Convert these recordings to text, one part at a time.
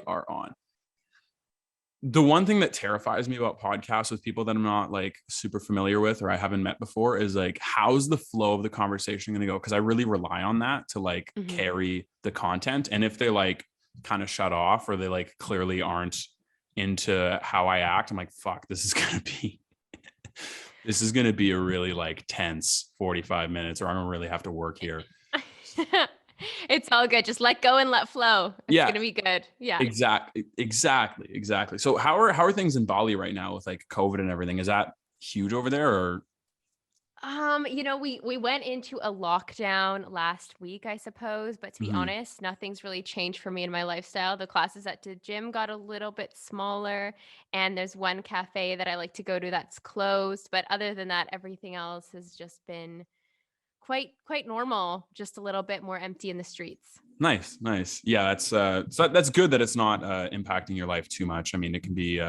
are on. The one thing that terrifies me about podcasts with people that I'm not like super familiar with or I haven't met before is like, how's the flow of the conversation going to go? Because I really rely on that to like carry the content. And if they like kind of shut off or they like clearly aren't into how I act, I'm like, fuck, this is going to be a really like tense 45 minutes, or I don't really have to work here. It's all good. Just let go and let flow. It's going to be good. Yeah. Exactly. So how are things in Bali right now with like COVID and everything? Is that huge over there, or? We went into a lockdown last week, I suppose, but to be honest, nothing's really changed for me in my lifestyle. The classes at the gym got a little bit smaller, and there's one cafe that I like to go to that's closed. But other than that, everything else has just been quite normal, just a little bit more empty in the streets. Nice. Yeah, that's good that it's not impacting your life too much. I mean, it can be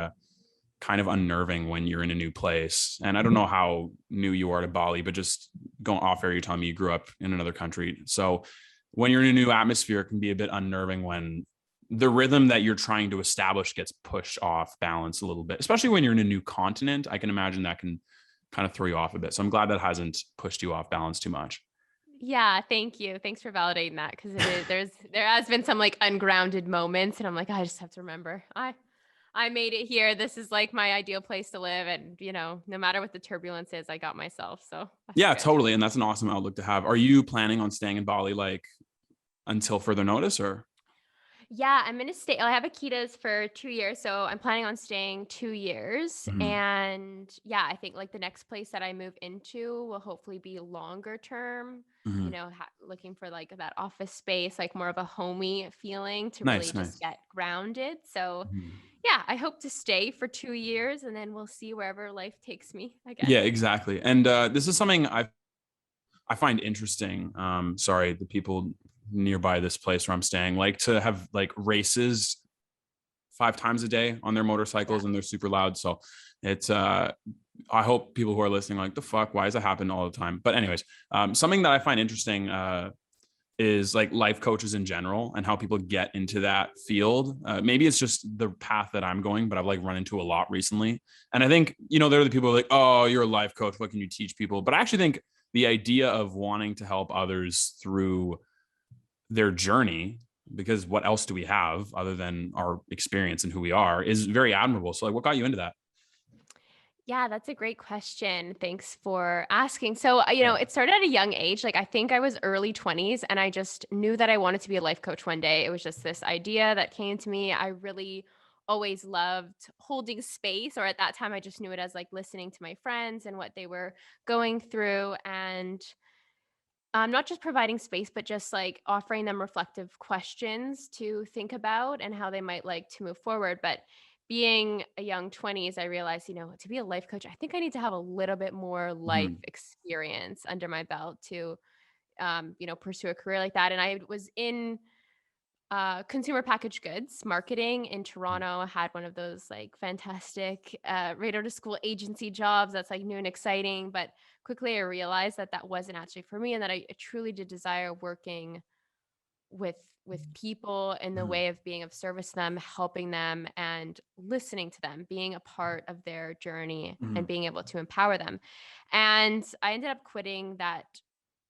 kind of unnerving when you're in a new place. And I don't know how new you are to Bali, but just going off air, you're telling me you grew up in another country. So when you're in a new atmosphere, it can be a bit unnerving when the rhythm that you're trying to establish gets pushed off balance a little bit, especially when you're in a new continent. I can imagine that can kind of throw you off a bit. So I'm glad that hasn't pushed you off balance too much. Yeah, thank you. Thanks for validating that, because there has been some like ungrounded moments, and I'm like, I just have to remember I made it here. This is like my ideal place to live, and no matter what the turbulence is, I got myself. So yeah, good. Totally, and that's an awesome outlook to have. Are you planning on staying in Bali like until further notice, or? Yeah, I'm going to stay. I have Akitas for 2 years, so I'm planning on staying 2 years. And yeah, I think like the next place that I move into will hopefully be longer term, looking for like that office space, like more of a homey feeling to really just get grounded. So yeah, I hope to stay for 2 years, and then we'll see wherever life takes me, I guess. Yeah, exactly. And this is something I find interesting. Sorry, the people nearby this place where I'm staying like to have like races 5 times a day on their motorcycles, and they're super loud. So it's I hope people who are listening like, the fuck, why does that happen all the time? But anyways, something that I find interesting is like life coaches in general and how people get into that field. Maybe it's just the path that I'm going, but I've like run into a lot recently. And I think, there are the people like, oh, you're a life coach, what can you teach people? But I actually think the idea of wanting to help others through their journey, because what else do we have other than our experience and who we are, is very admirable. So like, what got you into that? Yeah, that's a great question. Thanks for asking. So, it started at a young age. Like, I think I was early 20s, and I just knew that I wanted to be a life coach one day. It was just this idea that came to me. I really always loved holding space, or at that time, I just knew it as like listening to my friends and what they were going through. And not just providing space, but just like offering them reflective questions to think about and how they might like to move forward. But being a young 20s, I realized, to be a life coach, I think I need to have a little bit more life experience under my belt to, pursue a career like that. And I was in consumer packaged goods marketing in Toronto. I had one of those like fantastic radar to school agency jobs that's like new and exciting, but quickly I realized that that wasn't actually for me, and that I truly did desire working with people in the way of being of service to them, helping them and listening to them, being a part of their journey and being able to empower them. And I ended up quitting that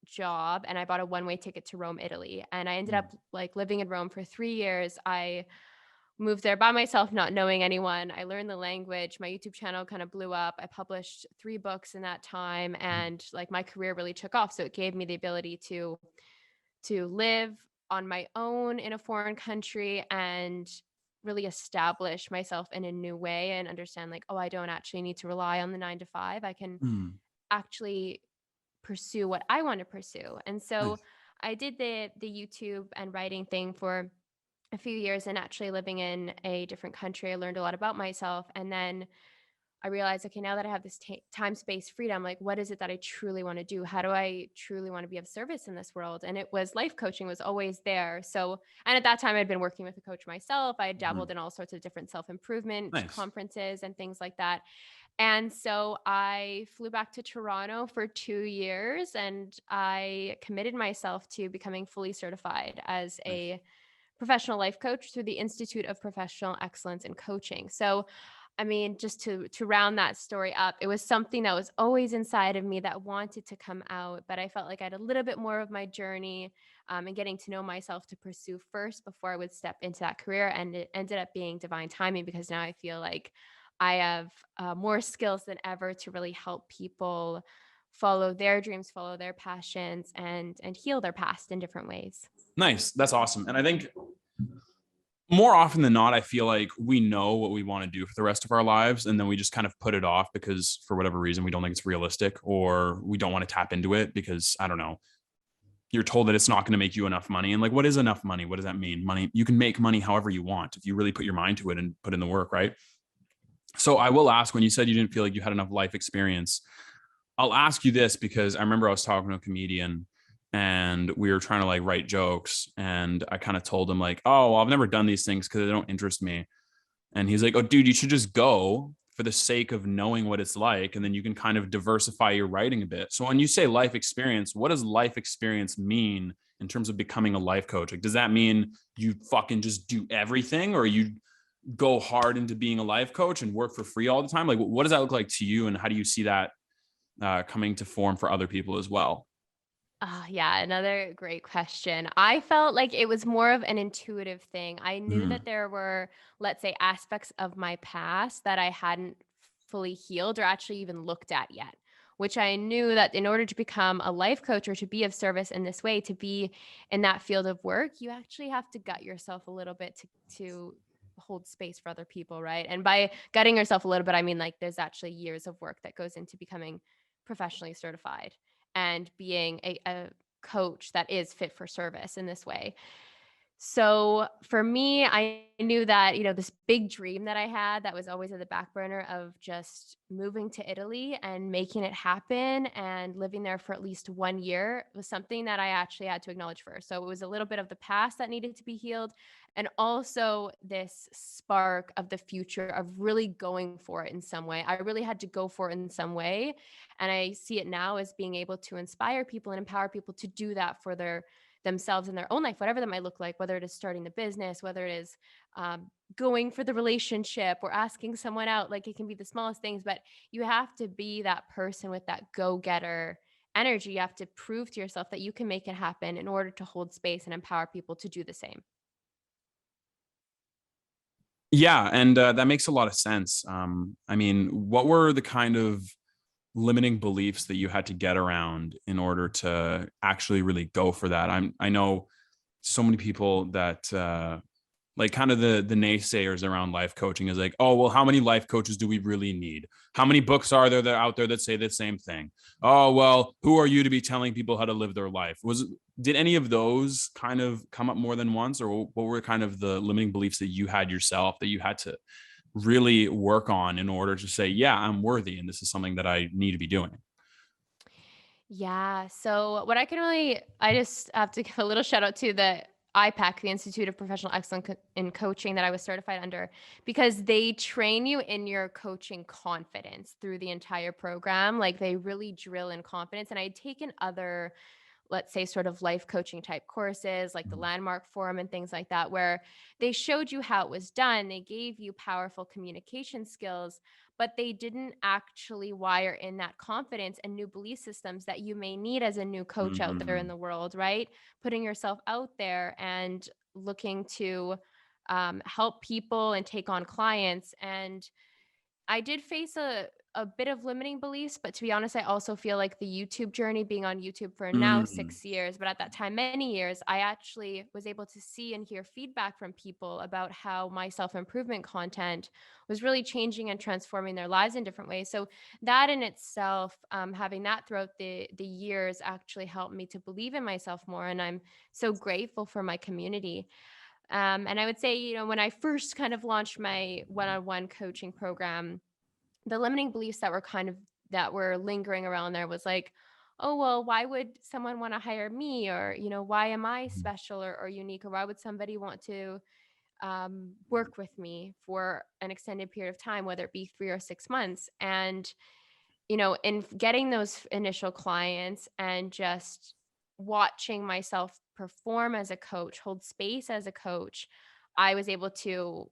job, and I bought a one-way ticket to Rome, Italy. And I ended up like living in Rome for 3 years. I moved there by myself, not knowing anyone. I learned the language. My YouTube channel kind of blew up. I published 3 books in that time, and like my career really took off. So it gave me the ability to live on my own in a foreign country and really establish myself in a new way and understand like, oh, I don't actually need to rely on the 9 to 5. I can actually pursue what I want to pursue. And so I did the YouTube and writing thing for a few years, and actually living in a different country, I learned a lot about myself. And then I realized, okay, now that I have this time, space, freedom, like what is it that I truly want to do? How do I truly want to be of service in this world? And it was life coaching was always there. So, and at that time I'd been working with a coach myself. I had dabbled in all sorts of different self-improvement conferences and things like that. And so I flew back to Toronto for 2 years, and I committed myself to becoming fully certified as a professional life coach through the Institute of Professional Excellence in Coaching. So, I mean, just to round that story up, it was something that was always inside of me that wanted to come out, but I felt like I had a little bit more of my journey and getting to know myself to pursue first before I would step into that career. And it ended up being divine timing, because now I feel like I have more skills than ever to really help people follow their dreams, follow their passions, and heal their past in different ways. Nice. That's awesome. And I think more often than not, I feel like we know what we want to do for the rest of our lives, and then we just kind of put it off because for whatever reason we don't think it's realistic, or we don't want to tap into it because, I don't know, you're told that it's not going to make you enough money. And like, what is enough money? What does that mean? Money, you can make money however you want if you really put your mind to it and put in the work, right? So I will ask, when you said you didn't feel like you had enough life experience, I'll ask you this because I remember I was talking to a comedian and we were trying to like write jokes, and I kind of told him like, oh, well, I've never done these things because they don't interest me. And he's like, oh, dude, you should just go for the sake of knowing what it's like. And then you can kind of diversify your writing a bit. So when you say life experience, what does life experience mean in terms of becoming a life coach? Like, does that mean you fucking just do everything, or you go hard into being a life coach and work for free all the time? Like, what does that look like to you? And how do you see that coming to form for other people as well? Yeah, another great question. I felt like it was more of an intuitive thing. I knew that Mm, there were, let's say, aspects of my past that I hadn't fully healed or actually even looked at yet, which I knew that in order to become a life coach or to be of service in this way, to be in that field of work, you actually have to gut yourself a little bit to hold space for other people, right? And by gutting yourself a little bit, I mean like there's actually years of work that goes into becoming professionally certified and being a coach that is fit for service in this way. So for me, I knew that, this big dream that I had that was always at the back burner of just moving to Italy and making it happen and living there for at least 1 year was something that I actually had to acknowledge first. So it was a little bit of the past that needed to be healed, and also this spark of the future of really going for it in some way. I really had to go for it in some way. And I see it now as being able to inspire people and empower people to do that for themselves in their own life, whatever that might look like, whether it is starting the business, whether it is going for the relationship or asking someone out. Like, it can be the smallest things, but you have to be that person with that go-getter energy. You have to prove to yourself that you can make it happen in order to hold space and empower people to do the same. yeah, and that makes a lot of sense. I mean, what were the kind of limiting beliefs that you had to get around in order to actually really go for that? I know so many people that like kind of the naysayers around life coaching is like, oh, well, how many life coaches do we really need? How many books are there that out there that say the same thing? Oh, well, who are you to be telling people how to live their life? Did any of those kind of come up more than once, or what were kind of the limiting beliefs that you had yourself that you had to really work on in order to say, yeah, I'm worthy and this is something that I need to be doing? Yeah. So what I just have to give a little shout out to the IPAC, the Institute of Professional Excellence in Coaching, that I was certified under, because they train you in your coaching confidence through the entire program. Like, they really drill in confidence. And I had taken other, let's say, sort of life coaching type courses like the Landmark Forum and things like that, where they showed you how it was done. They gave you powerful communication skills, but they didn't actually wire in that confidence and new belief systems that you may need as a new coach out there in Mm, the world, right? Putting yourself out there and looking to help people and take on clients. And I did face a bit of limiting beliefs, but to be honest, I also feel like the YouTube journey, being on YouTube for now mm. 6 years, but at that time, many years, I actually was able to see and hear feedback from people about how my self-improvement content was really changing and transforming their lives in different ways. So that in itself, having that throughout the years, actually helped me to believe in myself more. And I'm so grateful for my community. And I would say, when I first kind of launched my one-on-one coaching program, the limiting beliefs that were lingering around there was like, oh, well, why would someone want to hire me? Or, why am I special or unique? Or why would somebody want to work with me for an extended period of time, whether it be 3 or 6 months? And in getting those initial clients and just watching myself perform as a coach, hold space as a coach, I was able to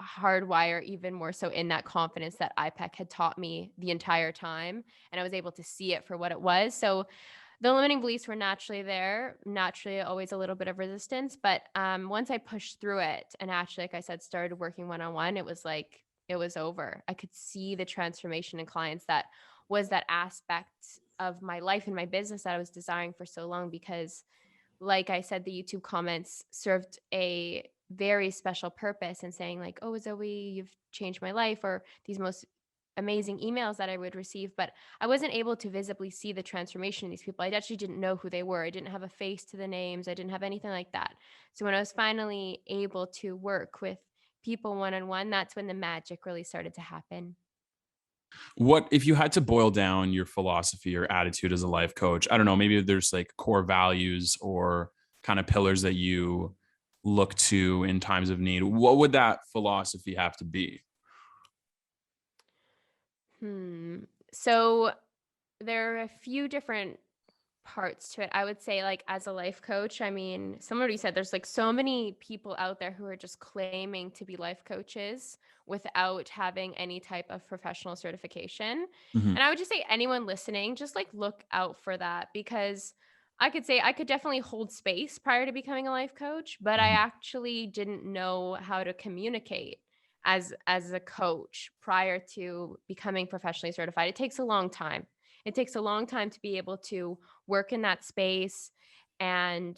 hardwire even more so in that confidence that IPEC had taught me the entire time. And I was able to see it for what it was. So the limiting beliefs were naturally there, naturally always a little bit of resistance. But once I pushed through it and actually, like I said, started working one-on-one, it was like, it was over. I could see the transformation in clients. That was that aspect of my life and my business that I was desiring for so long, because like I said, the YouTube comments served a very special purpose in saying like, oh, Zoey, you've changed my life, or these most amazing emails that I would receive. But I wasn't able to visibly see the transformation in these people. I actually didn't know who they were. I didn't have a face to the names. I didn't have anything like that. So when I was finally able to work with people one-on-one, that's when the magic really started to happen. What if you had to boil down your philosophy or attitude as a life coach? I don't know, maybe there's like core values or kind of pillars that you look to in times of need. What would that philosophy have to be? So there are a few different parts to it. I would say, like, as a life coach, I mean, somebody said there's like so many people out there who are just claiming to be life coaches without having any type of professional certification. Mhm. And I would just say anyone listening, just like look out for that, because I could say I could definitely hold space prior to becoming a life coach, but I Mhm. actually didn't know how to communicate as a coach prior to becoming professionally certified. It takes a long time. It takes a long time to be able to work in that space and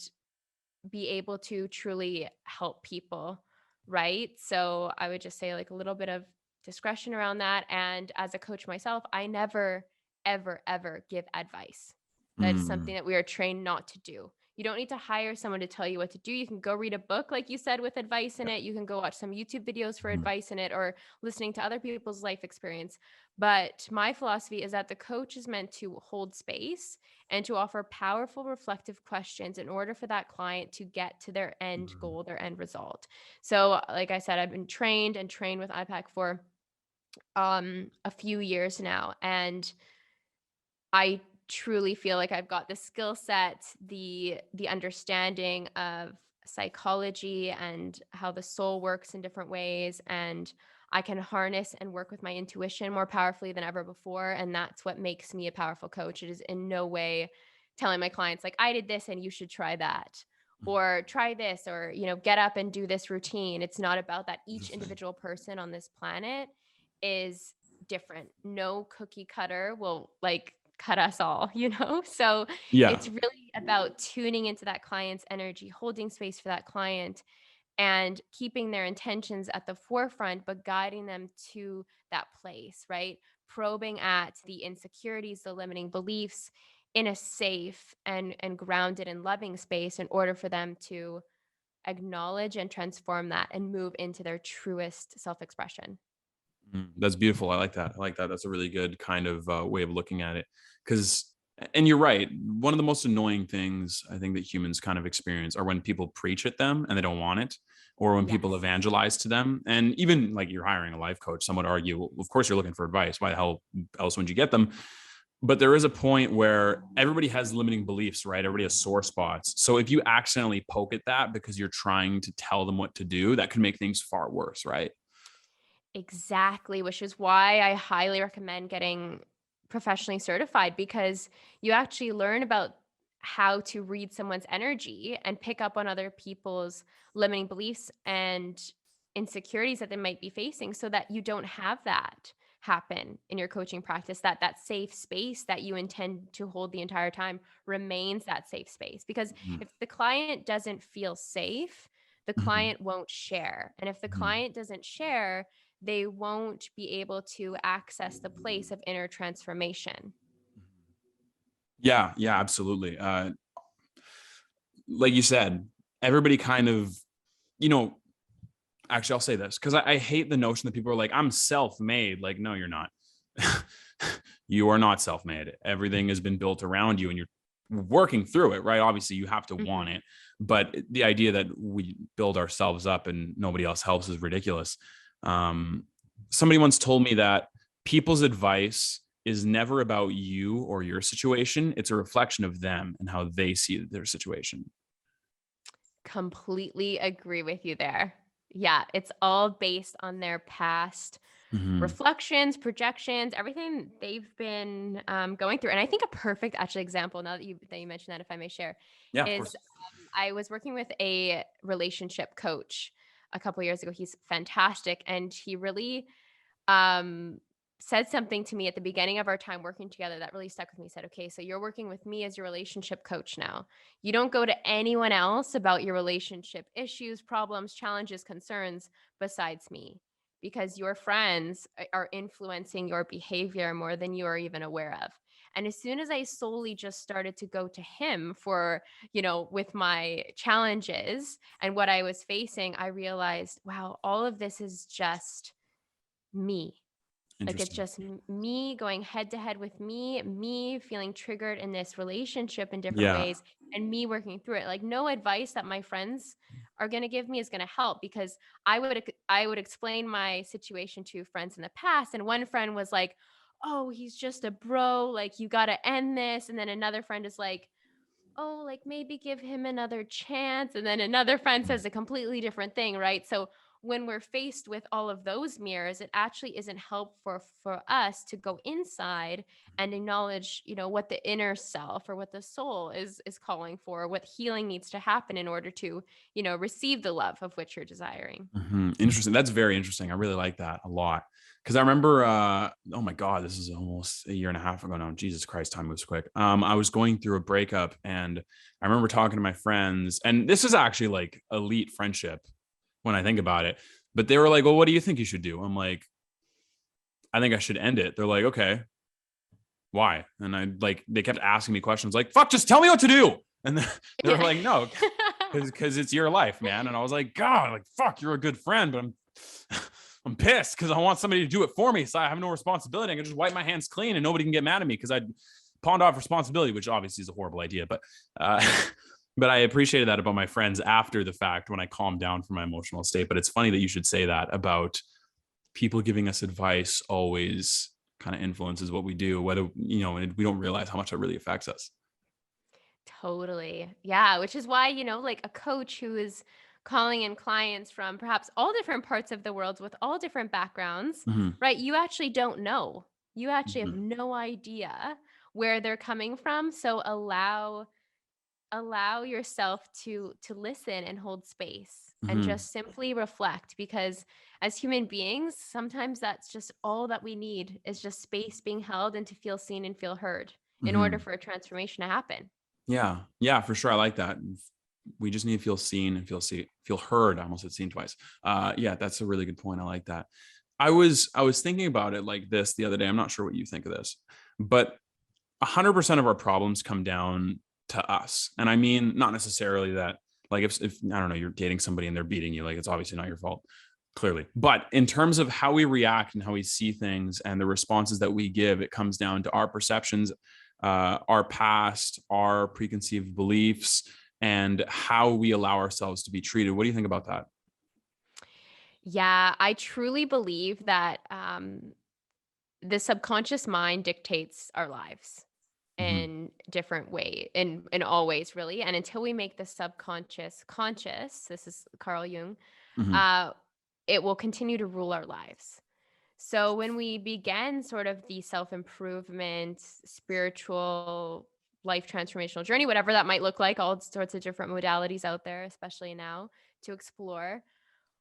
be able to truly help people, right? So I would just say like a little bit of discretion around that. And as a coach myself, I never, ever, ever give advice. That is something Mm. that we are trained not to do. You don't need to hire someone to tell you what to do. You can go read a book, like you said, with advice in Yeah. it. You can go watch some YouTube videos for Mhm. advice in it, or listening to other people's life experience. But my philosophy is that the coach is meant to hold space and to offer powerful, reflective questions in order for that client to get to their end Mhm. goal, their end result. So, like I said, I've been trained and trained with IPAC for a few years now, and I truly feel like I've got the skill set, the understanding of psychology and how the soul works in different ways, and I can harness and work with my intuition more powerfully than ever before, and that's what makes me a powerful coach. It is in no way telling my clients like, I did this and you should try that, or try this, or get up and do this routine. It's not about that. Each individual person on this planet is different. No cookie cutter will like cut us all, So Yeah. it's really about tuning into that client's energy, holding space for that client, and keeping their intentions at the forefront, but guiding them to that place, right? Probing at the insecurities, the limiting beliefs in a safe and grounded and loving space in order for them to acknowledge and transform that and move into their truest self-expression. That's beautiful. I like that. I like that. That's a really good kind of way of looking at it. Because, and you're right. One of the most annoying things I think that humans kind of experience are when people preach at them and they don't want it, or when people Yes. evangelize to them. And even like you're hiring a life coach, some would argue, well, of course you're looking for advice. Why the hell else would you get them? But there is a point where everybody has limiting beliefs, right? Everybody has sore spots. So if you accidentally poke at that because you're trying to tell them what to do, that could make things far worse, right? Exactly, which is why I highly recommend getting professionally certified, because you actually learn about how to read someone's energy and pick up on other people's limiting beliefs and insecurities that they might be facing, so that you don't have that happen in your coaching practice. That safe space that you intend to hold the entire time remains that safe space, because Mhm. if the client doesn't feel safe, the Mhm. client won't share, and if the Mhm. client doesn't share, they won't be able to access the place of inner transformation. Yeah, yeah, absolutely. Like you said, everybody kind of, you know, actually, I'll say this because I hate the notion that people are like, I'm self made. Like, no, you're not. You are not self made. Everything has been built around you and you're working through it, right? Obviously, you have to want Mhm. it. But the idea that we build ourselves up and nobody else helps is ridiculous. Um, Somebody once told me that people's advice is never about you or your situation, it's a reflection of them and how they see their situation. Completely agree with you there. Yeah, it's all based on their past Mhm. reflections, projections, everything they've been going through. And I think a perfect actually example, now that you mentioned that, if I may share, Yeah, of is course. I was working with a relationship coach a couple years ago. He's fantastic, and he really um, said something to me at the beginning of our time working together that really stuck with me. He said, okay, so you're working with me as your relationship coach now. You don't go to anyone else about your relationship issues, problems, challenges, concerns besides me, because your friends are influencing your behavior more than you are even aware of. And as soon as I solely just started to go to him for, with my challenges and what I was facing, I realized, wow, all of this is just me. Like, it's Interesting. just me going head to head with me feeling triggered in this relationship in different Yeah. ways, and me working through it. Like, no advice that my friends are going to give me is going to help, because I would explain my situation to friends in the past, and one friend was like, "Oh, he's just a bro, like you got to end this." And then another friend is like, "Oh, like maybe give him another chance." And then another friend says a completely different thing, right? So when we're faced with all of those mirrors, it actually isn't helpful for us to go inside and acknowledge, what the inner self or what the soul is calling for, what healing needs to happen in order to, receive the love of which you're desiring. Interesting. That's very interesting. I really like that a lot. Because I remember, oh my God, this is almost a year and a half ago now. Jesus Christ, time moves quick. I was going through a breakup, and I remember talking to my friends, and this is actually like elite friendship when I think about it. But they were like, "Well, what do you think you should do?" I'm like, "I think I should end it." They're like, "Okay, why?" And they kept asking me questions like, "Fuck, just tell me what to do." And they were Yeah. like, "No, because it's your life, man." And I was like, "God, like fuck, you're a good friend, but I'm pissed because I want somebody to do it for me, so I have no responsibility. I can just wipe my hands clean and nobody can get mad at me because I pawned off responsibility, which obviously is a horrible idea. But uh, but I appreciated that about my friends after the fact when I calmed down from my emotional state. But it's funny that you should say that about people giving us advice always kind of influences what we do, whether and we don't realize how much that really affects us. Totally. Yeah, which is why, like a coach who is calling in clients from perhaps all different parts of the world with all different backgrounds, Mm-hmm. right? You actually don't know. You actually have Mm-hmm. no idea where they're coming from. So allow yourself to listen and hold space and Mm-hmm. just simply reflect, because as human beings, sometimes that's just all that we need, is just space being held and to feel seen and feel heard in order Mm-hmm. for a transformation to happen. Yeah, yeah, for sure. I like that. We just need to feel seen and feel heard. I almost said seen twice. Yeah, that's a really good point. I like that. I was thinking about it like this the other day. I'm not sure what you think of this, but 100% of our problems come down to us. And I mean, not necessarily that, like, if I don't know, you're dating somebody and they're beating you, like, it's obviously not your fault, clearly. But in terms of how we react and how we see things and the responses that we give, it comes down to our perceptions, our past, our preconceived beliefs, and how we allow ourselves to be treated. What do you think about that? Yeah, I truly believe that the subconscious mind dictates our lives Mm-hmm. in different way, in all ways, really. And until we make the subconscious conscious, this is Carl Jung, Mm-hmm. uh, it will continue to rule our lives. So when we begin sort of the self-improvement, spiritual, life transformational journey, whatever that might look like, all sorts of different modalities out there, especially now, to explore,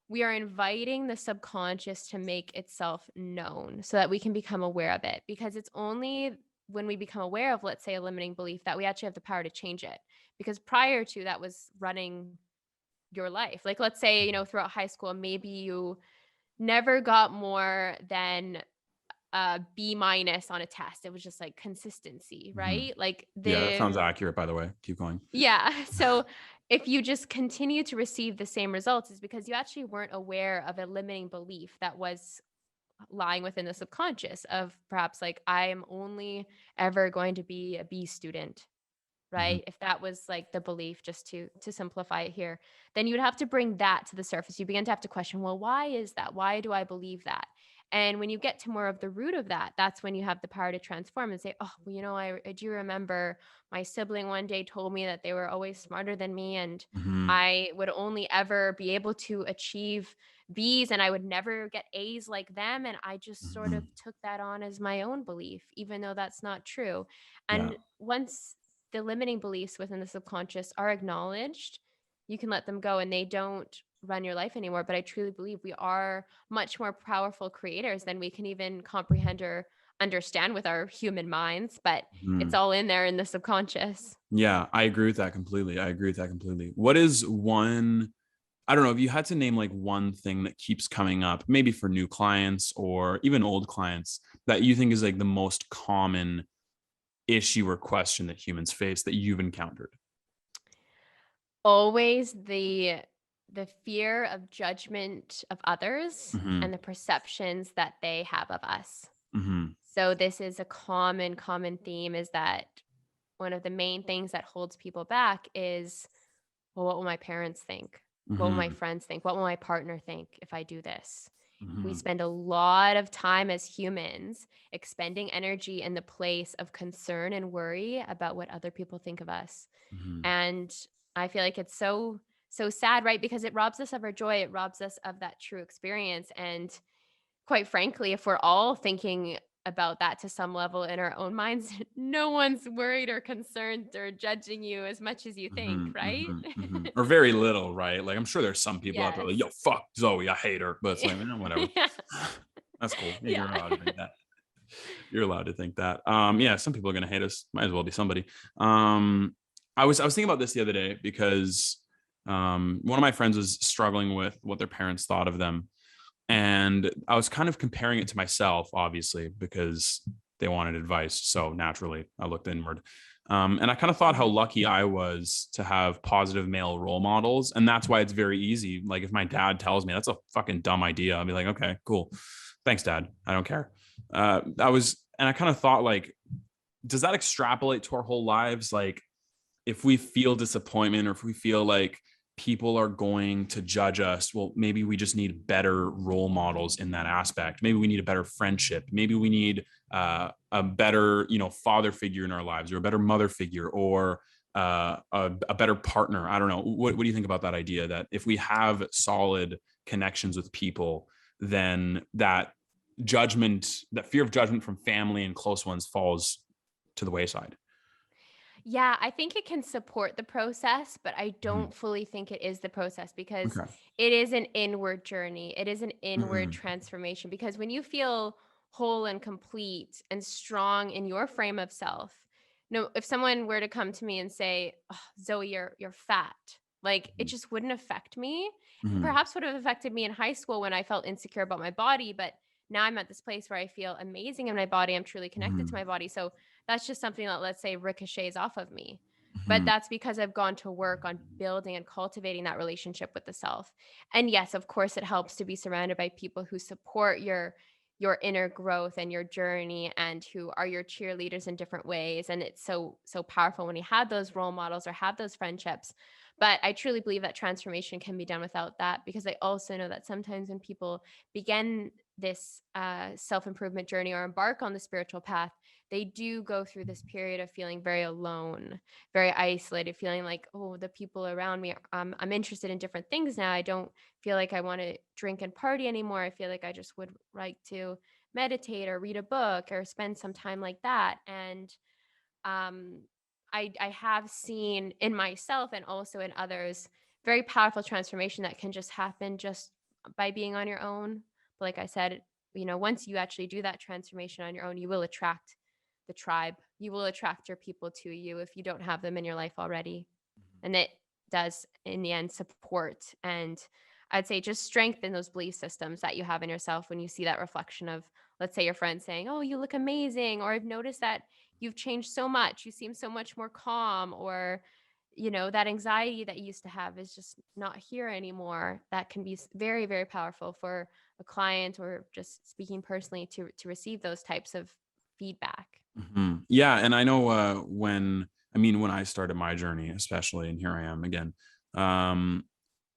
we are inviting the subconscious to make itself known so that we can become aware of it. Because it's only when we become aware of, let's say, a limiting belief, that we actually have the power to change it. Because prior to that was running your life. Like, let's say, throughout high school, maybe you never got more than a B minus on a test. It was just like consistency, Mm-hmm. right? Like Yeah, that sounds accurate, by the way. Keep going. yeah. So if you just continue to receive the same results, is because you actually weren't aware of a limiting belief that was lying within the subconscious of perhaps like, I am only ever going to be a B student, Mm-hmm. right? If that was like the belief, just to simplify it here, then you'd have to bring that to the surface. You begin to have to question, well, why is that? Why do I believe that? And when you get to more of the root of that, that's when you have the power to transform and say, oh, well, I do remember my sibling one day told me that they were always smarter than me, and Mm-hmm. I would only ever be able to achieve B's and I would never get A's like them. And I just sort Mm-hmm. of took that on as my own belief, even though that's not true. Yeah. And once the limiting beliefs within the subconscious are acknowledged, you can let them go and they don't run your life anymore. But I truly believe we are much more powerful creators than we can even comprehend or understand with our human minds. But it's Mm-hmm. all in there in the subconscious. Yeah, I agree with that completely. What is one, I don't know, if you had to name like one thing that keeps coming up, maybe for new clients or even old clients, that you think is like the most common issue or question that humans face that you've encountered? Always the fear of judgment of others Mm-hmm. and the perceptions that they have of us. Mm-hmm. So this is a common theme, is that one of the main things that holds people back is, well, what will my parents think? What will my Mm-hmm. friends think? What will my partner think if I do this? We Mm-hmm. spend a lot of time as humans expending energy in the place of concern and worry about what other people think of us. Mm-hmm. And I feel like it's so sad, right? Because it robs us of our joy. It robs us of that true experience. And quite frankly, if we're all thinking about that to some level in our own minds, no one's worried or concerned or judging you as much as you think, Mm-hmm, right? mm-hmm, mm-hmm. Or very little, right? Like I'm sure there's some people out there like, Yes. yo, fuck Zoe, I hate her. But it's like, whatever. Yeah. That's cool. Yeah, you're Yeah. allowed to think that. You're allowed to think that. Yeah, some people are gonna hate us. Might as well be somebody. I was thinking about this the other day because one of my friends was struggling with what their parents thought of them. And I was kind of comparing it to myself, obviously, because they wanted advice. So naturally, I looked inward. And I kind of thought how Mhm. lucky I was to have positive male role models. And that's why it's very easy. Like if my dad tells me that's a fucking dumb idea, I'll be like, okay, cool. Thanks, Dad. I don't care. I kind of thought like, does that extrapolate to our whole lives? Like if we feel disappointment or if we feel like people are going to judge us, well, maybe we just need better role models in that aspect. Maybe we need a better friendship. Maybe we need a better, father figure in our lives, or a better mother figure, or a better partner. I don't know. What do you think about that idea that if we have solid connections with people, then that fear of judgment from family and close ones falls to the wayside? Yeah, I think it can support the process, but I Mhm. don't fully think it is the process, because Okay. it is an inward journey. It is an inward Mhm. transformation, because when you feel whole and complete and strong in your frame of self, no, if someone were to come to me and say, oh, Zoe, you're fat, like it just wouldn't affect me. It Mhm. perhaps would have affected me in high school when I felt insecure about my body, but now I'm at this place where I feel amazing in my body. I'm truly connected to Mhm. my body. So that's just something that, let's say, ricochets off of me. But Mhm. that's because I've gone to work on building and cultivating that relationship with the self. And yes, of course, it helps to be surrounded by people who support your inner growth and your journey, and who are your cheerleaders in different ways. And it's so powerful when you have those role models or have those friendships. But I truly believe that transformation can be done without that, because I also know that sometimes when people begin this self-improvement journey or embark on the spiritual path, they do go through this period of feeling very alone, very isolated, feeling like, oh, the people around me, I'm interested in different things now. I don't feel like I want to drink and party anymore. I feel like I just would like to meditate or read a book or spend some time like that. And um, I have seen in myself and also in others very powerful transformation that can just happen just by being on your own. But like I said, once you actually do that transformation on your own, you will attract the tribe. You will attract your people to you if you don't have them in your life already. And it does, in the end, support and, I'd say, just strengthen those belief systems that you have in yourself when you see that reflection of, let's say, your friend saying, oh, you look amazing, or I've noticed that you've changed so much, you seem so much more calm, or that anxiety that you used to have is just not here anymore. That can be very, very powerful for a client, or just speaking personally, to receive those types of feedback. Mhm. Yeah, and I know when I started my journey, especially, and here I am again. Um,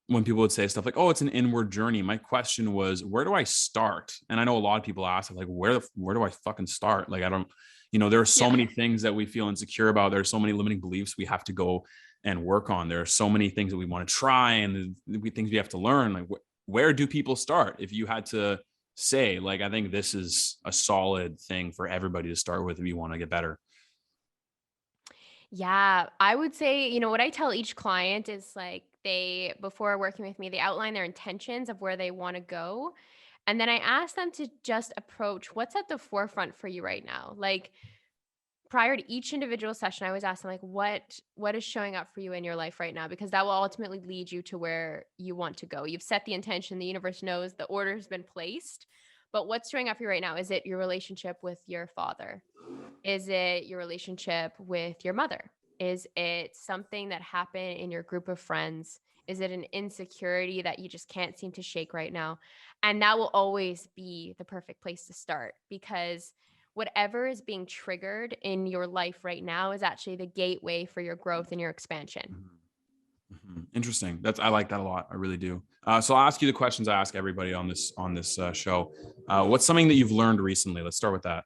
when people would say stuff like, oh, it's an inward journey, my question was, where do I start? And I know a lot of people ask like, where do I fucking start? Like, I don't, there are so many things that we feel insecure about. There are so many limiting beliefs we have to go and work on. There are so many things that we want to try and things we have to learn. Like, where do people start? If you had to say, like, I think this is a solid thing for everybody to start with if you want to get better. Yeah, I would say, what I tell each client is like before working with me, they outline their intentions of where they want to go. And then I ask them to just approach what's at the forefront for you right now. Like prior to each individual session, I always ask them like, what is showing up for you in your life right now? Because that will ultimately lead you to where you want to go. You've set the intention, the universe knows, the order has been placed. But what's showing up for you right now? Is it your relationship with your father? Is it your relationship with your mother? Is it something that happened in your group of friends? Is it an insecurity that you just can't seem to shake right now? And that will always be the perfect place to start, because whatever is being triggered in your life right now is actually the gateway for your growth and your expansion. Interesting. I like that a lot. I really do. So I'll ask you the questions I ask everybody on this show. What's something that you've learned recently? Let's start with that.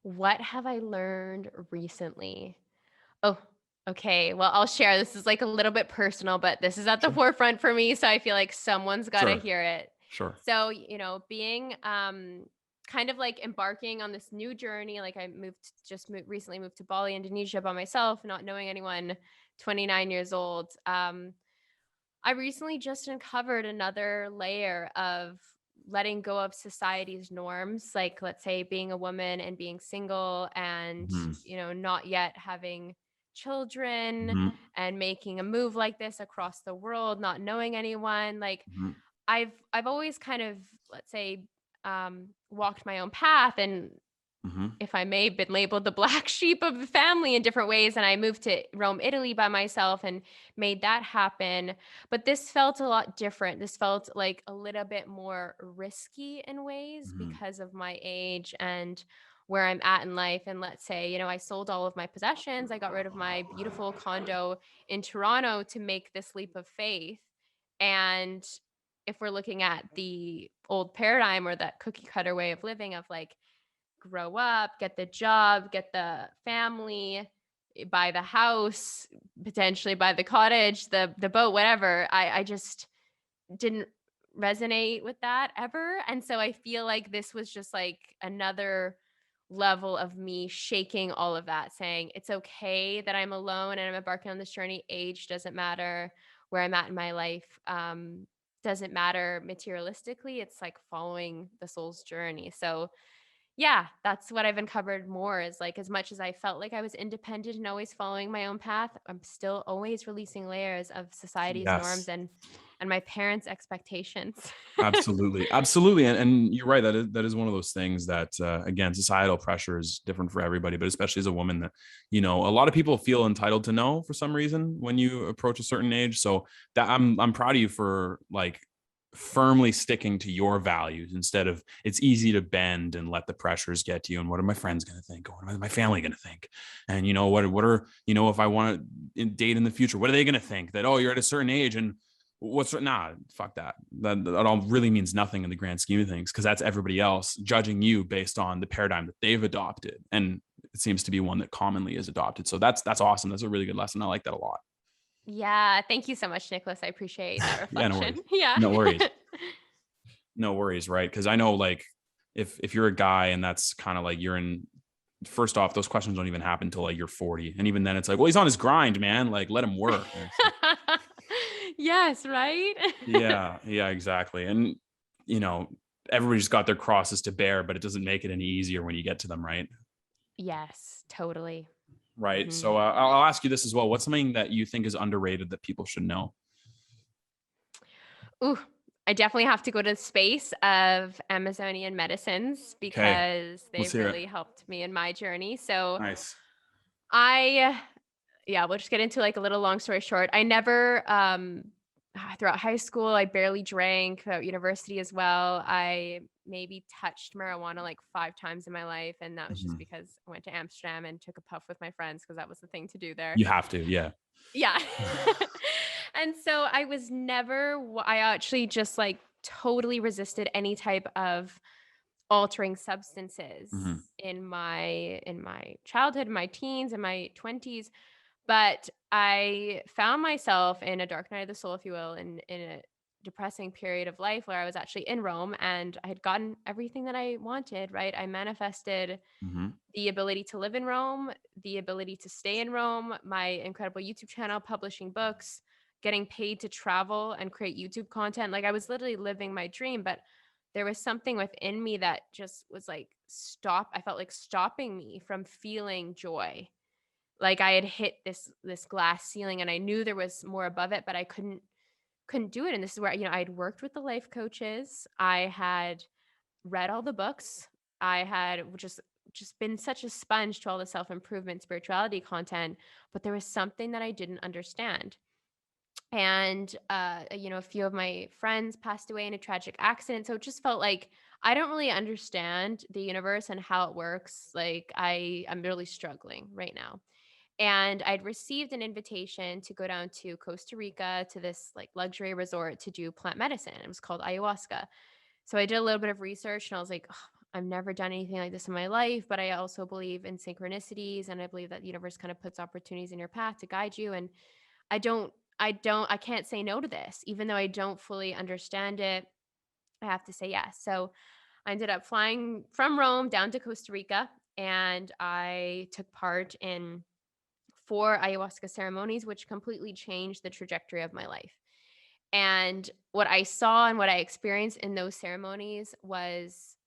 What have I learned recently? Oh, okay. Well, I'll share. This is like a little bit personal, but this is at the forefront for me. So I feel like someone's got to hear it. Sure. So, being kind of like embarking on this new journey, like I recently moved to Bali, Indonesia by myself, not knowing anyone, 29 years old. I recently just uncovered another layer of letting go of society's norms, like let's say being a woman and being single and, not yet having children and making a move like this across the world, not knowing anyone. Like I've always kind of, let's say, walked my own path and, if I may, been labeled the black sheep of the family in different ways. And I moved to Rome, Italy by myself and made that happen. But this felt a lot different. This felt like a little bit more risky in ways because of my age and where I'm at in life. And let's say, I sold all of my possessions. I got rid of my beautiful condo in Toronto to make this leap of faith. And if we're looking at the old paradigm or that cookie cutter way of living of like, grow up, get the job, get the family, buy the house, potentially buy the cottage, the boat, whatever. I just didn't resonate with that ever. And so I feel like this was just like another level of me shaking all of that, saying it's okay that I'm alone and I'm embarking on this journey. Age doesn't matter. Where I'm at in my life doesn't matter materialistically. It's like following the soul's journey. So yeah, that's what I've uncovered more, is like, as much as I felt like I was independent and always following my own path, I'm still always releasing layers of society's norms and my parents' expectations. Absolutely. And you're right. That is one of those things that, again, societal pressure is different for everybody, but especially as a woman that, a lot of people feel entitled to know for some reason when you approach a certain age. So that I'm proud of you for like firmly sticking to your values instead of, it's easy to bend and let the pressures get to you. And what are my friends going to think? What are my family going to think? And what are, if I want to date in the future, what are they going to think? That, oh, you're at a certain age and fuck that. That all really means nothing in the grand scheme of things, because that's everybody else judging you based on the paradigm that they've adopted. And it seems to be one that commonly is adopted. So that's awesome. That's a really good lesson. I like that a lot. Yeah. Thank you so much, Nicholas. I appreciate that reflection. No worries. No worries. Right. Because I know, like, if you're a guy and that's kind of like you're in, first off, those questions don't even happen until like you're 40. And even then it's like, well, he's on his grind, man. Like, let him work. Yes. Right. Yeah, exactly. And, everybody's got their crosses to bear, but it doesn't make it any easier when you get to them. Right. Yes, totally. Right. So I'll ask you this as well. What's something that you think is underrated that people should know? Ooh, I definitely have to go to the space of Amazonian medicines because they've really helped me in my journey. So nice. We'll just get into like a little long story short. I never, throughout high school, I barely drank. Throughout university as well, I maybe touched marijuana like 5 times in my life. And that was just because I went to Amsterdam and took a puff with my friends because that was the thing to do there. You have to. Yeah. Yeah. And so I actually just like totally resisted any type of altering substances Mhm. in my childhood, my teens, and my 20s. But I found myself in a dark night of the soul, if you will, in a depressing period of life where I was actually in Rome and I had gotten everything that I wanted, right? I manifested Mhm. the ability to live in Rome, the ability to stay in Rome, my incredible YouTube channel, publishing books, getting paid to travel and create YouTube content. Like I was literally living my dream, but there was something within me that just was like I felt like stopping me from feeling joy. Like I had hit this glass ceiling and I knew there was more above it, but I couldn't do it. And this is where, I had worked with the life coaches. I had read all the books. I had just been such a sponge to all the self-improvement spirituality content, but there was something that I didn't understand. And a few of my friends passed away in a tragic accident, so it just felt like I don't really understand the universe and how it works. Like I'm really struggling right now. And I'd received an invitation to go down to Costa Rica to this like luxury resort to do plant medicine. It was called ayahuasca. So I did a little bit of research and I was like, "Ugh, I've never done anything like this in my life, but I also believe in synchronicities and I believe that the universe kind of puts opportunities in your path to guide you. And I can't say no to this, even though I don't fully understand it. I have to say yes." So I ended up flying from Rome down to Costa Rica and I took part in 4 ayahuasca ceremonies, which completely changed the trajectory of my life. And what I saw and what I experienced in those ceremonies was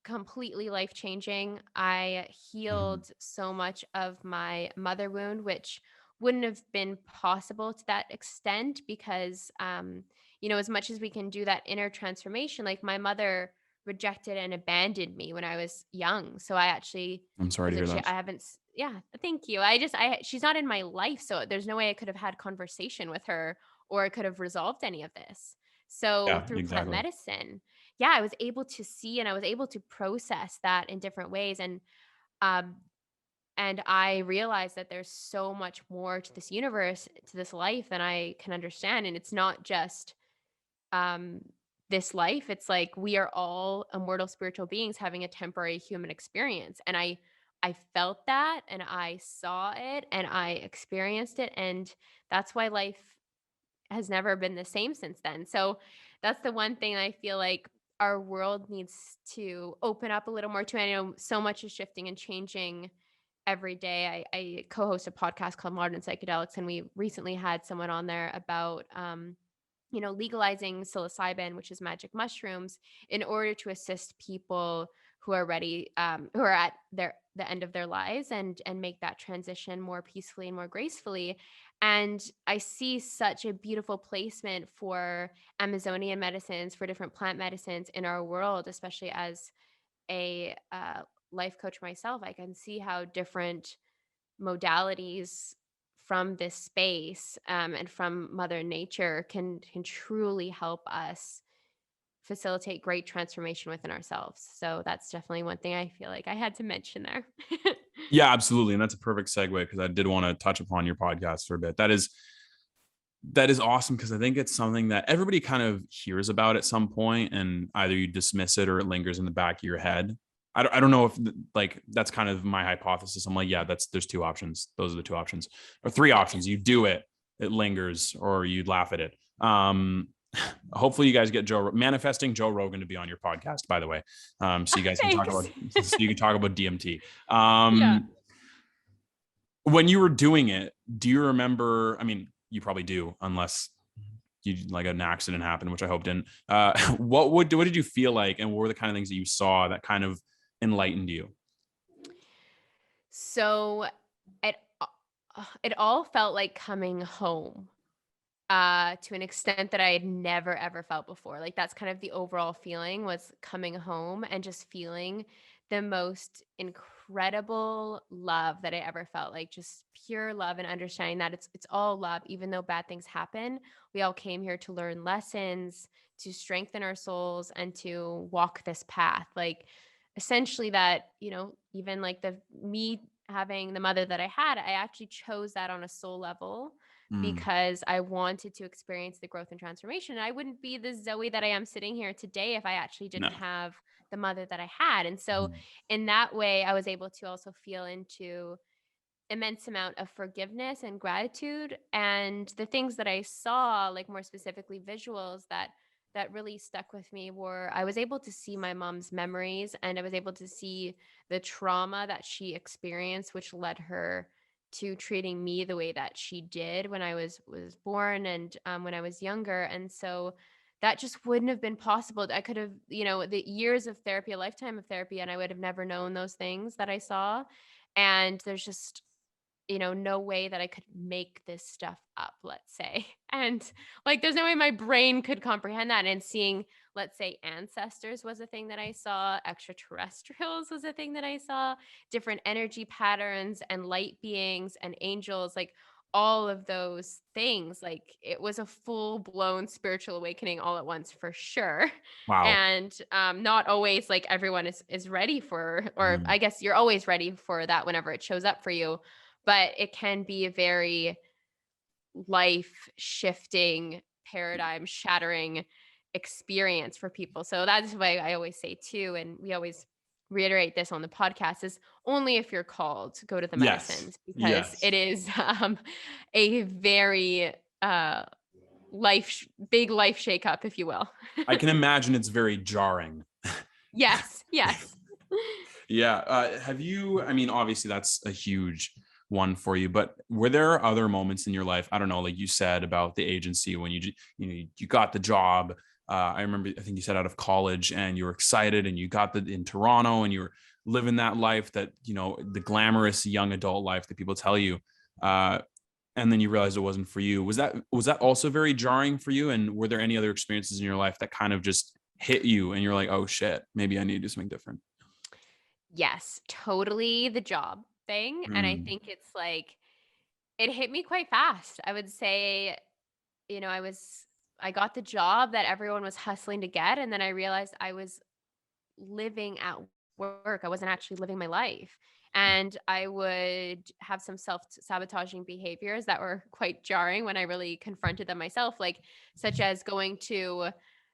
completely life changing. I Mhm. healed so much of my mother wound, which wouldn't have been possible to that extent because, as much as we can do that inner transformation, like my mother rejected and abandoned me when I was young. So I actually I'm sorry was to hear I that. haven't, yeah, thank you. She's not in my life. So there's no way I could have had conversation with her or I could have resolved any of this. So Yeah, through plant exactly. medicine, yeah, I was able to see and I was able to process that in different ways. Um, and I realized that there's so much more to this universe, to this life than I can understand. And it's not just um, this life. It's like we are all immortal spiritual beings having a temporary human experience. And I felt that and I saw it and I experienced it. And that's why life has never been the same since then. So that's the one thing I feel like our world needs to open up a little more to. I know so much is shifting and changing every day. I co-host a podcast called Modern Psychedelics, and we recently had someone on there about legalizing psilocybin, which is magic mushrooms, in order to assist people who are ready, who are at the end of their lives, and make that transition more peacefully and more gracefully. And I see such a beautiful placement for Amazonian medicines, for different plant medicines in our world, especially as a life coach myself. I can see how different modalities from this space and from Mother Nature can truly help us facilitate great transformation within ourselves. So that's definitely one thing I feel like I had to mention there. Yeah, absolutely. And that's a perfect segue because I did want to touch upon your podcast for a bit. That is awesome because I think it's something that everybody kind of hears about at some point and either you dismiss it or it lingers in the back of your head. I don't know if like that's kind of my hypothesis. I'm like, yeah, there's 2 options. Those are the 2 options or 3 Yes. options. You do it, it lingers, or you laugh at it. Hopefully you guys get manifesting Joe Rogan to be on your podcast, by the way. So you guys can talk Thanks. about, so you can talk about DMT. Yeah. When you were doing it, do you remember? I mean, you probably do, unless you like an accident happened, which I hope didn't. What did you feel like, and what were the kind of things that you saw that kind of enlightened you? So it it all felt like coming home to an extent that I had never ever felt before. Like that's kind of the overall feeling was coming home and just feeling the most incredible love that I ever felt. Like just pure love and understanding that it's all love even though bad things happen. We all came here to learn lessons, to strengthen our souls and to walk this path. Like essentially that, even like the me having the mother that I had, I actually chose that on a soul level because I wanted to experience the growth and transformation. I wouldn't be the Zoey that I am sitting here today if I actually didn't have the mother that I had. And so in that way, I was able to also feel into immense amount of forgiveness and gratitude. And the things that I saw, like more specifically visuals that really stuck with me, were I was able to see my mom's memories, and I was able to see the trauma that she experienced, which led her to treating me the way that she did when I was born, and when I was younger. And so that just wouldn't have been possible. I could have, the years of therapy, a lifetime of therapy, and I would have never known those things that I saw. And there's just, no way that I could make this stuff up, let's say. And like, there's no way my brain could comprehend that. And seeing, let's say, ancestors was a thing that I saw, extraterrestrials was a thing that I saw, different energy patterns and light beings and angels, like all of those things. Like, it was a full blown spiritual awakening all at once, for sure. Wow. And not always like everyone is ready for, or I guess you're always ready for that whenever it shows up for you. But it can be a very life shifting, paradigm shattering experience for people. So that's why I always say too, and we always reiterate this on the podcast, is only if you're called to go to the medicines, because it is a very big life shakeup, if you will. I can imagine it's very jarring. Yes. Yeah. Have you, I mean, obviously that's a huge one for you, but were there other moments in your life? I don't know, like you said about the agency, when you got the job. I remember, I think you said out of college, and you were excited, and you got in Toronto, and you were living that life that, the glamorous young adult life that people tell you. And then you realized it wasn't for you. Was that also very jarring for you? And were there any other experiences in your life that kind of just hit you and you're like, oh shit, maybe I need to do something different? Yes, totally, the job thing. And I think it's like, it hit me quite fast. I would say, I got the job that everyone was hustling to get. And then I realized I was living at work. I wasn't actually living my life. And I would have some self-sabotaging behaviors that were quite jarring when I really confronted them myself, like such as going to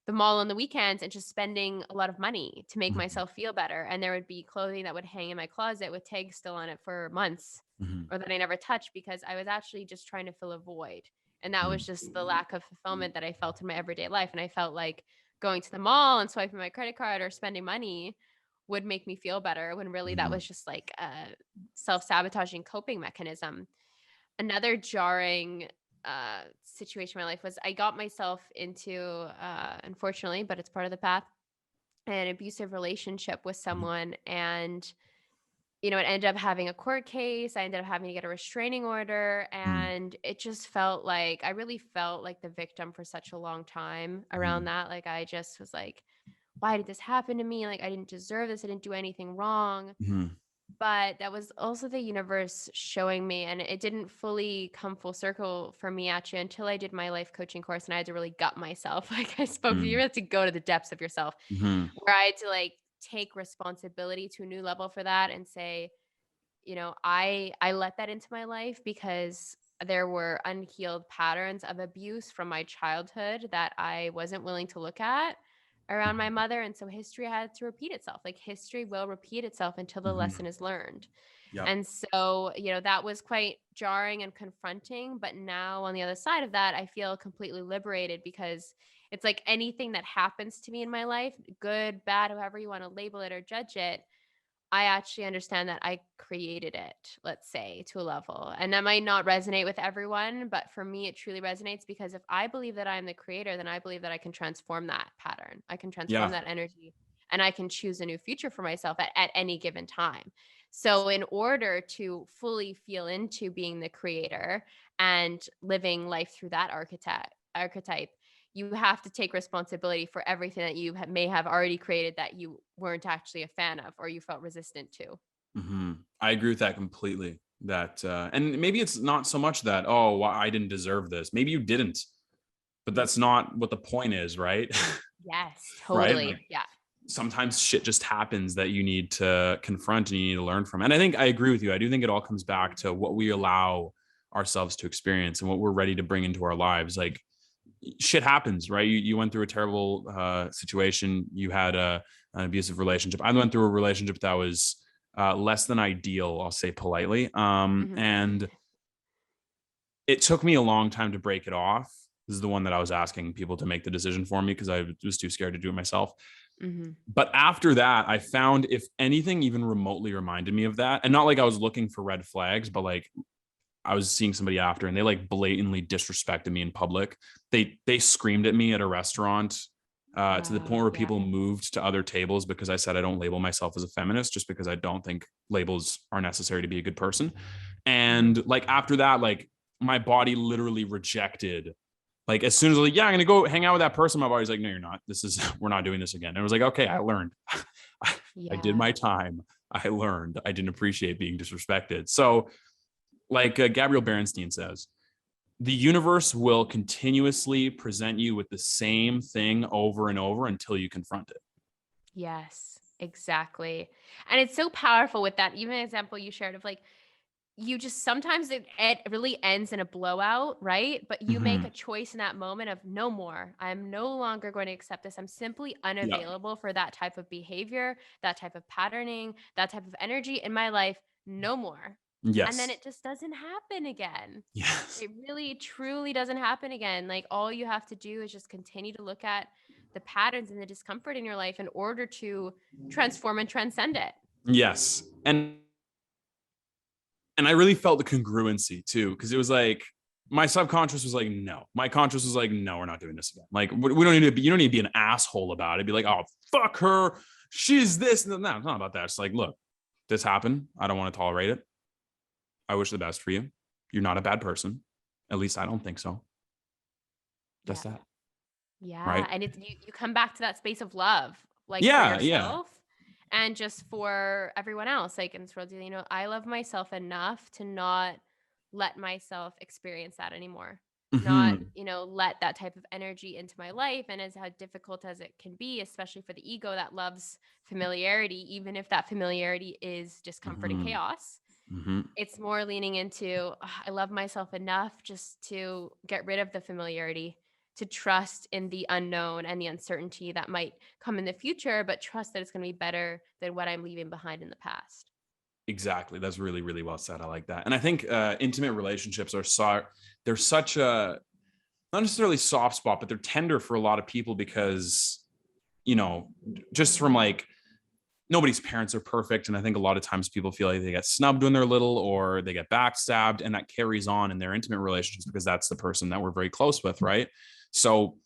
the mall on the weekends and just spending a lot of money to make myself feel better. And there would be clothing that would hang in my closet with tags still on it for months, or that I never touched, because I was actually just trying to fill a void. And that was just the lack of fulfillment that I felt in my everyday life. And I felt like going to the mall and swiping my credit card or spending money would make me feel better, when really that was just like a self-sabotaging coping mechanism. Another jarring situation in my life was I got myself into, unfortunately, but it's part of the path, an abusive relationship with someone. And, it ended up having a court case. I ended up having to get a restraining order. And it just felt like, I really felt like the victim for such a long time around that. Like, I just was like, why did this happen to me? Like, I didn't deserve this. I didn't do anything wrong. But that was also the universe showing me, and it didn't fully come full circle for me actually until I did my life coaching course, and I had to really gut myself. Like I spoke to you, had to go to the depths of yourself, where I had to like take responsibility to a new level for that and say, I let that into my life because there were unhealed patterns of abuse from my childhood that I wasn't willing to look at around my mother. And so history had to repeat itself. Like, history will repeat itself until the lesson is learned. Yep. And so, that was quite jarring and confronting. But now on the other side of that, I feel completely liberated, because it's like anything that happens to me in my life, good, bad, however you want to label it or judge it, I actually understand that I created it, let's say, to a level. And that might not resonate with everyone, but for me, it truly resonates, because if I believe that I'm the creator, then I believe that I can transform that pattern. I can transform that energy, and I can choose a new future for myself at any given time. So in order to fully feel into being the creator and living life through that archetype, you have to take responsibility for everything that you may have already created that you weren't actually a fan of, or you felt resistant to. I agree with that completely. That, and maybe it's not so much that, oh, well, I didn't deserve this. Maybe you didn't, but that's not what the point is, right? Yes, totally. Right? Like, yeah. Sometimes shit just happens that you need to confront and you need to learn from. And I think I agree with you. I do think it all comes back to what we allow ourselves to experience and what we're ready to bring into our lives. Like shit happens, right? You went through a terrible situation. You had an abusive relationship. I went through a relationship that was less than ideal, I'll say politely. And it took me a long time to break it off. This is the one that I was asking people to make the decision for me because I was too scared to do it myself. But after that, I found if anything even remotely reminded me of that, and not like I was looking for red flags, but like I was seeing somebody after and they like blatantly disrespected me in public. They screamed at me at a restaurant to the point where people moved to other tables because I said I don't label myself as a feminist just because I don't think labels are necessary to be a good person. And like after that, like my body literally rejected. Like as soon as I was like, yeah, I'm gonna go hang out with that person, my body's like, no, you're not. We're not doing this again. And I was like, okay, I learned. I did my time. I learned. I didn't appreciate being disrespected. So like Gabrielle Berenstein says, the universe will continuously present you with the same thing over and over until you confront it. Yes, exactly. And it's so powerful with that. Even an example you shared of like, you just sometimes it really ends in a blowout, right? But you make a choice in that moment of no more. I'm no longer going to accept this. I'm simply unavailable for that type of behavior, that type of patterning, that type of energy in my life. No more. Yes. And then it just doesn't happen again. Yes. It really, truly doesn't happen again. Like all you have to do is just continue to look at the patterns and the discomfort in your life in order to transform and transcend it. Yes. And I really felt the congruency too, because it was like my subconscious was like, no. My conscious was like, no, we're not doing this again. Like we don't need to be, you don't need to be an asshole about it. Be like, oh, fuck her. She's this. No, it's not about that. It's like, look, this happened. I don't want to tolerate it. I wish the best for you. You're not a bad person. At least I don't think so. That's that. Yeah. Right. And it's you come back to that space of love, like for yourself and just for everyone else. Like in this world, you know, I love myself enough to not let myself experience that anymore. Not, you know, let that type of energy into my life. And as how difficult as it can be, especially for the ego that loves familiarity, even if that familiarity is discomfort and chaos. It's more leaning into, I love myself enough just to get rid of the familiarity, to trust in the unknown and the uncertainty that might come in the future, but trust that it's going to be better than what I'm leaving behind in the past. Exactly. That's really, really well said. I like that. And I think intimate relationships they're such a, not necessarily soft spot, but they're tender for a lot of people because, you know, just from like, nobody's parents are perfect. And I think a lot of times people feel like they get snubbed when they're little or they get backstabbed, and that carries on in their intimate relationships because that's the person that we're very close with. Right. So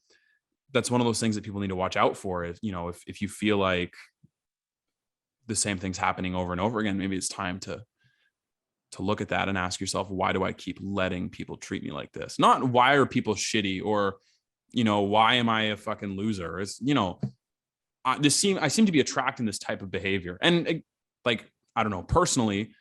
that's one of those things that people need to watch out for. If, you know, if you feel like the same thing's happening over and over again, maybe it's time to look at that and ask yourself, why do I keep letting people treat me like this? Not why are people shitty or, you know, why am I a fucking loser? It's, you know, I seem to be attracting this type of behavior. And like, I don't know, personally,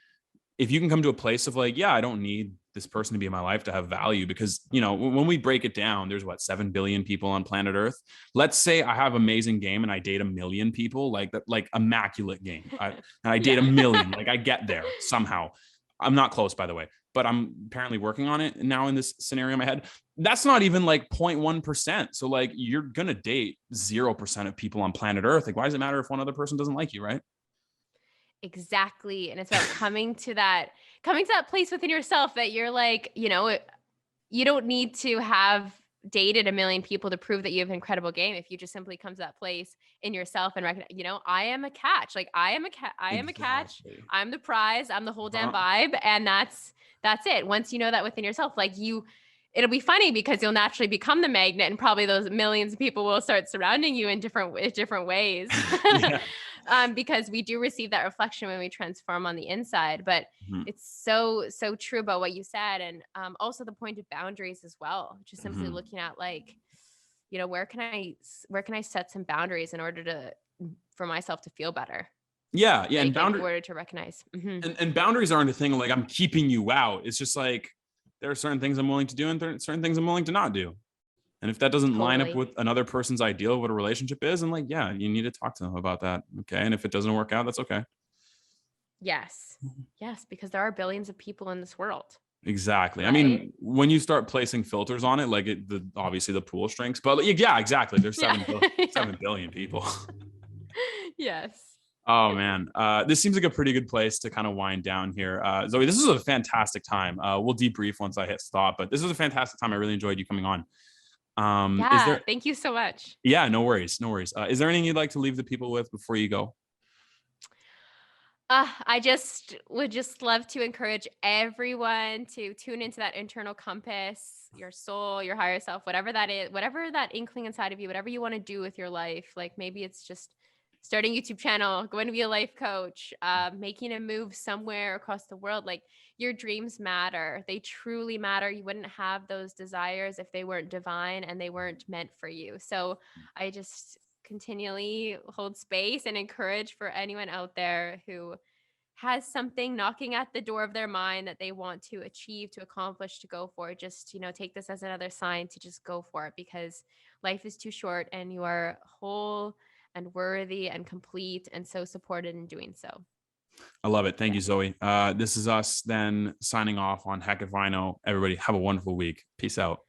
if you can come to a place of like, yeah, I don't need this person to be in my life to have value, because, you know, when we break it down, there's 7 billion people on planet Earth. Let's say I have amazing game and I date 1 million people, like that, like immaculate game. And I date 1 million, like I get there somehow. I'm not close, by the way, but I'm apparently working on it now in this scenario in my head. That's not even like 0.1%. So like you're going to date 0% of people on planet Earth. Like, why does it matter if one other person doesn't like you? Right. Exactly. And it's about coming to that place within yourself that you're like, you know, you don't need to have dated 1 million people to prove that you have an incredible game. If you just simply come to that place in yourself and recognize, you know, I am a catch. Like I am a catch. I'm the prize. I'm the whole damn vibe. And that's it. Once you know that within yourself, like it'll be funny because you'll naturally become the magnet, and probably those millions of people will start surrounding you in different ways. Because we do receive that reflection when we transform on the inside. But it's so true about what you said. And also the point of boundaries as well, just simply looking at like, you know, where can I set some boundaries in order for myself to feel better? Yeah. Like, And in order to recognize. And boundaries aren't a thing like I'm keeping you out. It's just like, there are certain things I'm willing to do and certain things I'm willing to not do. And if that doesn't line up with another person's ideal of what a relationship is, and like, yeah, you need to talk to them about that. Okay. And if it doesn't work out, that's okay. Yes. Yes. Because there are billions of people in this world. Exactly. I Right. mean, when you start placing filters on it, like obviously the pool shrinks, but yeah, exactly. There's Yeah. Yeah. 7 billion people. Yes. Oh man, this seems like a pretty good place to kind of wind down here. Zoe, this is a fantastic time. We'll debrief once I hit stop, but this was a fantastic time. I really enjoyed you coming on. Is Yeah. there? Thank you so much. Yeah, no worries, no worries. Is there anything you'd like to leave the people with before you go? I just would just love to encourage everyone to tune into that internal compass, your soul, your higher self, whatever that is, whatever that inkling inside of you, whatever you want to do with your life. Like maybe it's just starting a YouTube channel, going to be a life coach, making a move somewhere across the world. Like your dreams matter. They truly matter. You wouldn't have those desires if they weren't divine and they weren't meant for you. So I just continually hold space and encourage for anyone out there who has something knocking at the door of their mind that they want to achieve, to accomplish, to go for. Just, take this as another sign to just go for it, because life is too short and you are whole and worthy and complete and so supported in doing so. I love it. Thank Yeah. you, Zoe. This is us then signing off on Heck of Rhino. Everybody have a wonderful week. Peace out.